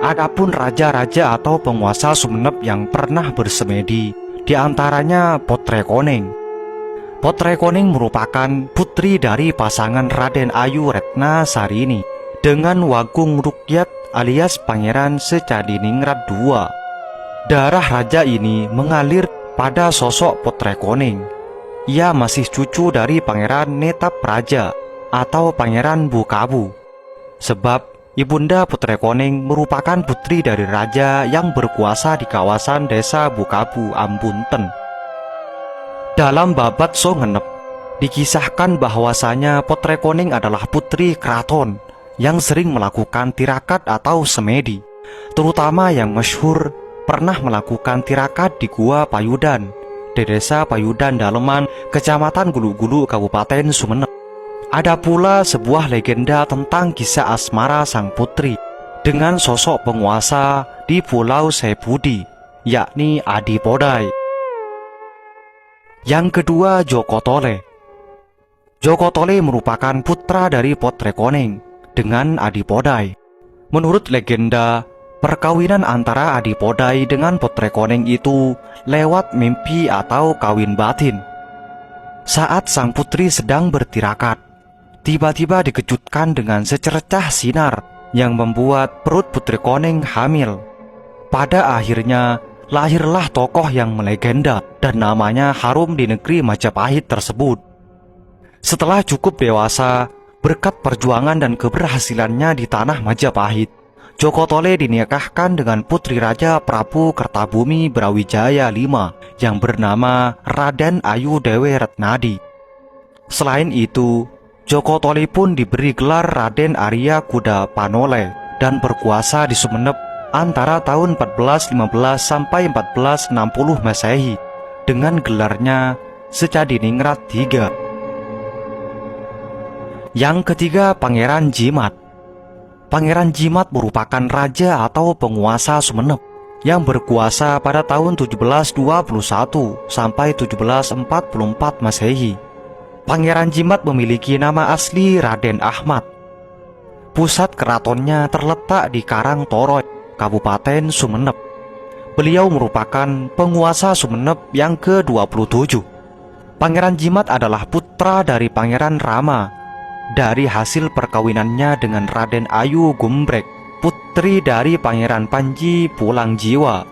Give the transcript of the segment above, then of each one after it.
Adapun raja-raja atau penguasa Sumenep yang pernah bersemedi, di antaranya Potrekoneng. Potrekoneng merupakan putri dari pasangan Raden Ayu Retna Sarini dengan Wagung Rukyat alias Pangeran Secadiningrat II. Darah raja ini mengalir pada sosok Potrekoneng. Ia masih cucu dari Pangeran Netap Raja atau Pangeran Bukabu. Sebab Ibunda Potrekoneng merupakan putri dari raja yang berkuasa di kawasan desa Bukabu, Ambunten. Dalam babat Songenep dikisahkan bahwasanya Potrekoneng adalah putri keraton yang sering melakukan tirakat atau semedi, terutama yang masyhur pernah melakukan tirakat di Gua Payudan, di desa Payudan Daleman, Kecamatan Gulu-Gulu, Kabupaten Sumenep. Ada pula sebuah legenda tentang kisah asmara sang putri dengan sosok penguasa di Pulau Sepudi, yakni Adipodai. Yang kedua, Joko Tole. Joko Tole merupakan putra dari Potrekoneng dengan Adipodai. Menurut legenda, perkawinan antara Adipodai dengan Potrekoneng itu lewat mimpi atau kawin batin. Saat sang putri sedang bertirakat, tiba-tiba dikejutkan dengan secercah sinar yang membuat perut Potrekoneng hamil. Pada akhirnya lahirlah tokoh yang melegenda dan namanya harum di negeri Majapahit tersebut. Setelah cukup dewasa, berkat perjuangan dan keberhasilannya di tanah Majapahit, Joko Tole dinikahkan dengan putri Raja Prabu Kertabumi Brawijaya V yang bernama Raden Ayu Dewi Retnadi. Selain itu, Joko Tole pun diberi gelar Raden Arya Kuda Panole dan berkuasa di Sumenep antara tahun 1415 sampai 1460 Masehi dengan gelarnya Secadiningrat III. Yang ketiga, Pangeran Jimat. Pangeran Jimat merupakan raja atau penguasa Sumenep yang berkuasa pada tahun 1721 sampai 1744 Masehi. Pangeran Jimat memiliki nama asli Raden Ahmad. Pusat keratonnya terletak di Karangtoroy, Kabupaten Sumenep. Beliau merupakan penguasa Sumenep yang ke-27. Pangeran Jimat adalah putra dari Pangeran Rama dari hasil perkawinannya dengan Raden Ayu Gumbrek, putri dari Pangeran Panji Pulang Jiwa.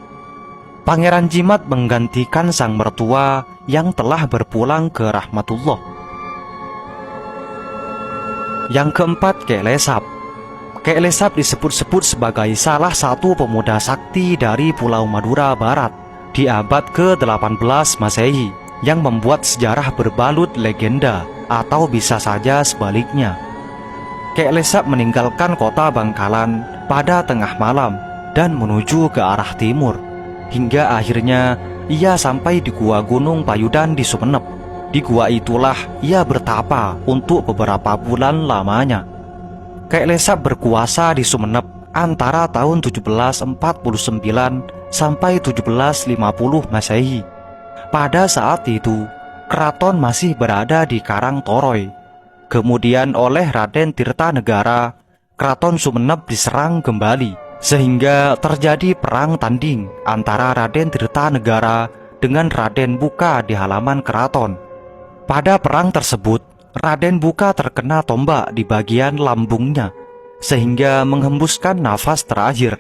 Pangeran Jimat menggantikan sang mertua yang telah berpulang ke rahmatullah. Yang keempat, Kek Lesap. Kek Lesap disebut-sebut sebagai salah satu pemuda sakti dari Pulau Madura Barat di abad ke-18 Masehi yang membuat sejarah berbalut legenda atau bisa saja sebaliknya. Kek Lesap meninggalkan kota Bangkalan pada tengah malam dan menuju ke arah timur, hingga akhirnya ia sampai di Gua Gunung Payudan di Sumenep. Di gua itulah ia bertapa untuk beberapa bulan lamanya. Kek Lesap berkuasa di Sumenep antara tahun 1749 sampai 1750 Masehi. Pada saat itu, keraton masih berada di Karangtoroy. Kemudian oleh Raden Tirtanegara, keraton Sumenep diserang kembali, sehingga terjadi perang tanding antara Raden Tirtanegara dengan Raden Buka di halaman keraton. Pada perang tersebut, Raden Buka terkena tombak di bagian lambungnya, sehingga menghembuskan nafas terakhir.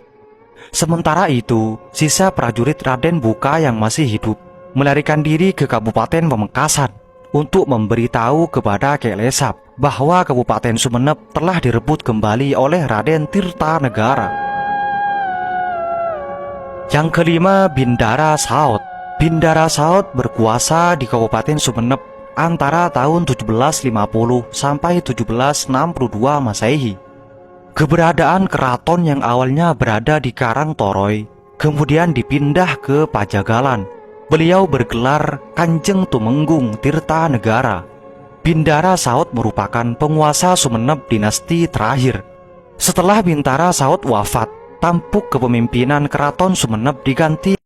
Sementara itu, sisa prajurit Raden Buka yang masih hidup melarikan diri ke Kabupaten Pamekasan untuk memberitahu kepada Kek Lesap bahwa Kabupaten Sumenep telah direbut kembali oleh Raden Tirtanegara. Yang kelima, Bindara Saud. Bindara Saud berkuasa di Kabupaten Sumenep antara tahun 1750 sampai 1762 Masehi. Keberadaan keraton yang awalnya berada di Karangtoroy kemudian dipindah ke Pajagalan. Beliau bergelar Kanjeng Tumenggung Tirtanegara. Bindara Saud merupakan penguasa Sumenep dinasti terakhir. Setelah Bintara Saud wafat, tampuk kepemimpinan keraton Sumenep diganti